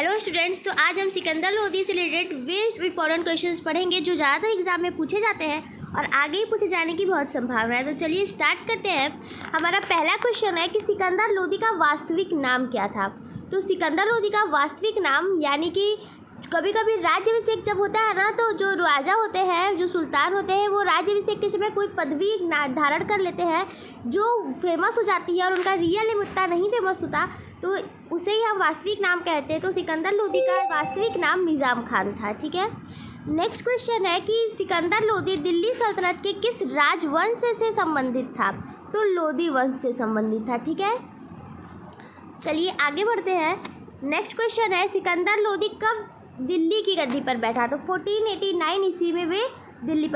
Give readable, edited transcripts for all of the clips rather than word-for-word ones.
Hello students, तो आज हम सिकंदर लोदी से रिलेटेड वेस्ट इंपॉर्टेंट क्वेश्चंस पढ़ेंगे जो ज़्यादातर एग्जाम में पूछे जाते हैं और आगे ही पूछे जाने की बहुत संभावना है। तो चलिए स्टार्ट करते हैं। हमारा पहला क्वेश्चन है कि सिकंदर लोदी का वास्तविक नाम क्या था। तो सिकंदर लोदी का वास्तविक नाम, यानी कि कभी कभी राज्याभिषेक जब होता है ना, तो जो राजा होते हैं, जो सुल्तान होते हैं, वो राज्याभिषेक के समय कोई पदवी धारण कर लेते हैं जो फेमस हो जाती है और उनका रियल नेम उतना नहीं फेमस होता, तो उसे ही हम वास्तविक नाम कहते हैं। तो सिकंदर लोदी का वास्तविक नाम निज़ाम खान था। ठीक है, नेक्स्ट क्वेश्चन है कि सिकंदर लोदी दिल्ली सल्तनत के किस राजवंश से संबंधित था। तो लोदी वंश से संबंधित था। ठीक है, चलिए आगे बढ़ते हैं। नेक्स्ट क्वेश्चन है सिकंदर लोदी कब दिल्ली की गद्दी पर बैठा। तो 1489 ईस्वी में वे दिल्ली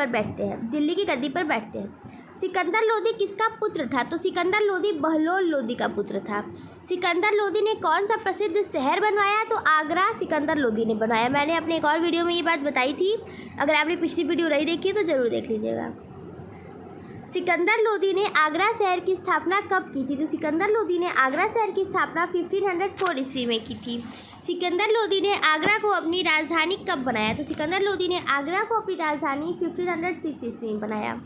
की गद्दी पर बैठते हैं। सिकंदर लोदी किसका पुत्र था। तो सिकंदर लोदी बहलोल लोदी का पुत्र था। सिकंदर लोदी ने कौन सा प्रसिद्ध शहर बनवाया। तो आगरा सिकंदर लोदी ने बनवाया। मैंने अपने एक और वीडियो में ये बात बताई थी, अगर आपने पिछली वीडियो नहीं देखी तो ज़रूर देख लीजिएगा। सिकंदर लोदी ने आगरा शहर की स्थापना कब की थी। तो सिकंदर लोदी ने आगरा शहर की स्थापना 1504 ईस्वी में की थी। सिकंदर लोदी ने आगरा को अपनी राजधानी कब बनाया। तो सिकंदर लोदी ने आगरा को अपनी राजधानी 1506 ईस्वी में बनाया।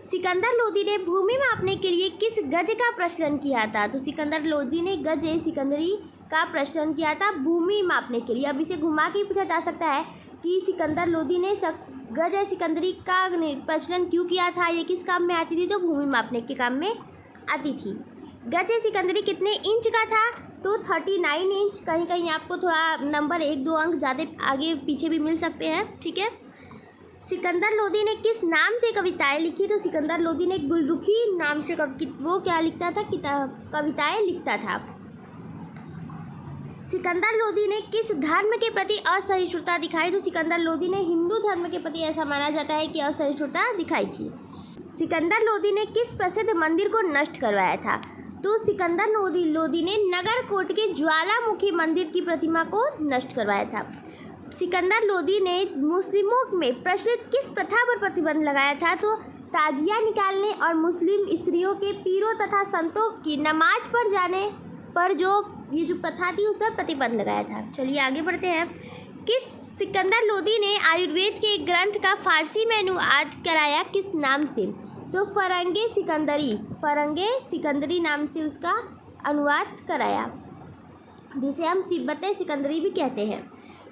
सिकंदर लोदी ने भूमि मापने के लिए किस गज का प्रचलन किया था। तो सिकंदर लोदी ने गज सिकंदरी का प्रचलन किया था भूमि मापने के लिए। अब इसे घुमा के पूछा जा सकता है कि सिकंदर लोदी ने गज सिकंदरी का प्रचलन क्यों किया था, ये किस काम में आती थी। तो भूमि मापने के काम में आती थी। गज सिकंदरी कितने इंच का था। तो 39 इंच। कहीं कहीं आपको थोड़ा नंबर 1-2 अंक ज़्यादा आगे पीछे भी मिल सकते हैं। ठीक है, सिकंदर लोदी ने किस नाम से कविताएं लिखी। तो सिकंदर लोदी ने गुलरुखी नाम से वो क्या लिखता था, कविताएं लिखता था। सिकंदर लोदी ने किस धर्म के प्रति असहिष्णुता दिखाई। तो सिकंदर लोदी ने हिंदू धर्म के प्रति ऐसा माना जाता है कि असहिष्णुता दिखाई थी। सिकंदर लोदी ने किस प्रसिद्ध मंदिर को नष्ट करवाया था। तो सिकंदर लोदी ने नगरकोट के ज्वालामुखी मंदिर की प्रतिमा को नष्ट करवाया था। सिकंदर लोदी ने मुस्लिमों में प्रचलित किस प्रथा पर प्रतिबंध लगाया था। तो ताजिया निकालने और मुस्लिम स्त्रियों के पीरों तथा संतों की नमाज पर जाने पर ये जो प्रथा थी उस पर प्रतिबंध लगाया था। चलिए आगे बढ़ते हैं। किस सिकंदर लोदी ने आयुर्वेद के एक ग्रंथ का फारसी में अनुवाद कराया किस नाम से। तो फरंगे सिकंदरी नाम से उसका अनुवाद कराया, जिसे हम तिब्बती सिकंदरी भी कहते हैं।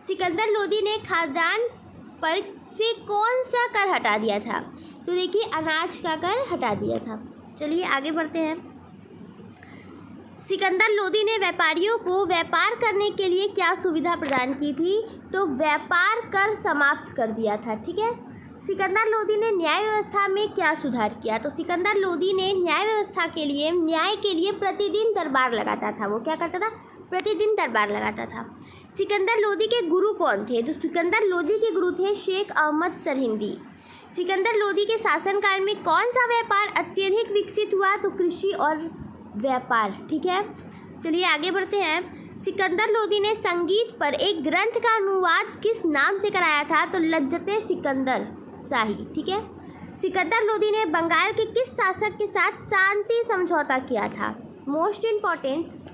सिकंदर लोदी ने खाद्यान्न पर से कौन सा कर हटा दिया था। तो देखिए अनाज का कर हटा दिया था। चलिए आगे बढ़ते हैं। सिकंदर लोदी ने व्यापारियों को व्यापार करने के लिए क्या सुविधा प्रदान की थी। तो व्यापार कर समाप्त कर दिया था। ठीक है, सिकंदर लोदी ने न्याय व्यवस्था में क्या सुधार किया। तो सिकंदर लोदी ने न्याय व्यवस्था के लिए न्याय के लिए प्रतिदिन दरबार लगाता था। वो क्या करता था, प्रतिदिन दरबार लगाता था। सिकंदर लोदी के गुरु कौन थे। तो सिकंदर लोदी के गुरु थे शेख अहमद सरहिंदी। सिकंदर लोदी के शासनकाल में कौन सा व्यापार अत्यधिक विकसित हुआ। तो कृषि और व्यापार। ठीक है, चलिए आगे बढ़ते हैं। सिकंदर लोदी ने संगीत पर एक ग्रंथ का अनुवाद किस नाम से कराया था। तो लज्जते सिकंदर शाही। ठीक है, सिकंदर लोदी ने बंगाल के किस शासक के साथ शांति समझौता किया था। मोस्ट इम्पॉर्टेंट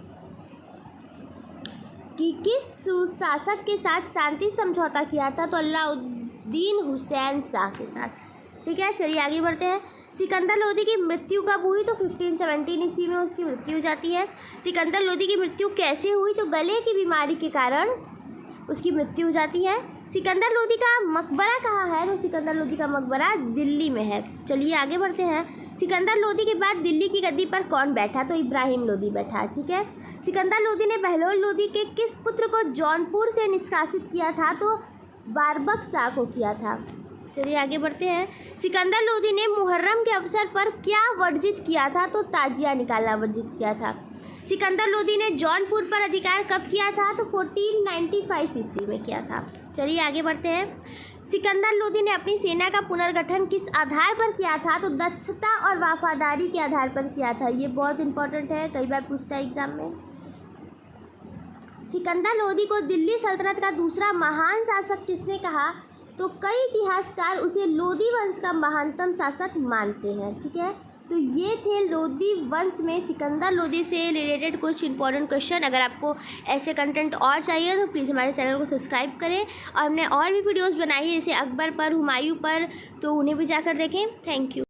कि किस शासक के साथ शांति समझौता किया था। तो अलाउद्दीन हुसैन शाह के साथ। ठीक है, चलिए आगे बढ़ते हैं। सिकंदर लोदी की मृत्यु कब हुई। तो 1517 ईस्वी में उसकी मृत्यु हो जाती है। सिकंदर लोदी की मृत्यु कैसे हुई। तो गले की बीमारी के कारण उसकी मृत्यु हो जाती है। सिकंदर लोदी का मकबरा कहाँ है। तो सिकंदर लोदी का मकबरा दिल्ली में है। चलिए आगे बढ़ते हैं। सिकंदर लोदी के बाद दिल्ली की गद्दी पर कौन बैठा। तो इब्राहिम लोदी बैठा। ठीक है, सिकंदर लोदी ने बहलोल लोदी के किस पुत्र को जौनपुर से निष्कासित किया था। तो बारबक शाह को किया था। चलिए आगे बढ़ते हैं। सिकंदर लोदी ने मुहर्रम के अवसर पर क्या वर्जित किया था। तो ताजिया निकालना वर्जित किया था। सिकंदर लोदी ने जौनपुर पर अधिकार कब किया था। तो 1495 ईस्वी में किया था। चलिए आगे बढ़ते हैं। सिकंदर लोदी ने अपनी सेना का पुनर्गठन किस आधार पर किया था। तो दक्षता और वफादारी के आधार पर किया था। ये बहुत इंपॉर्टेंट है, कई बार पूछता है एग्जाम में। सिकंदर लोदी को दिल्ली सल्तनत का दूसरा महान शासक किसने कहा। तो कई इतिहासकार उसे लोदी वंश का महानतम शासक मानते हैं। ठीक है, तो ये थे लोधी वंश में सिकंदर लोधी से रिलेटेड कुछ इंपॉर्टेंट क्वेश्चन। अगर आपको ऐसे कंटेंट और चाहिए तो प्लीज़ हमारे चैनल को सब्सक्राइब करें, और हमने और भी वीडियोस बनाई है जैसे अकबर पर, हुमायूं पर, तो उन्हें भी जाकर देखें। Thank you.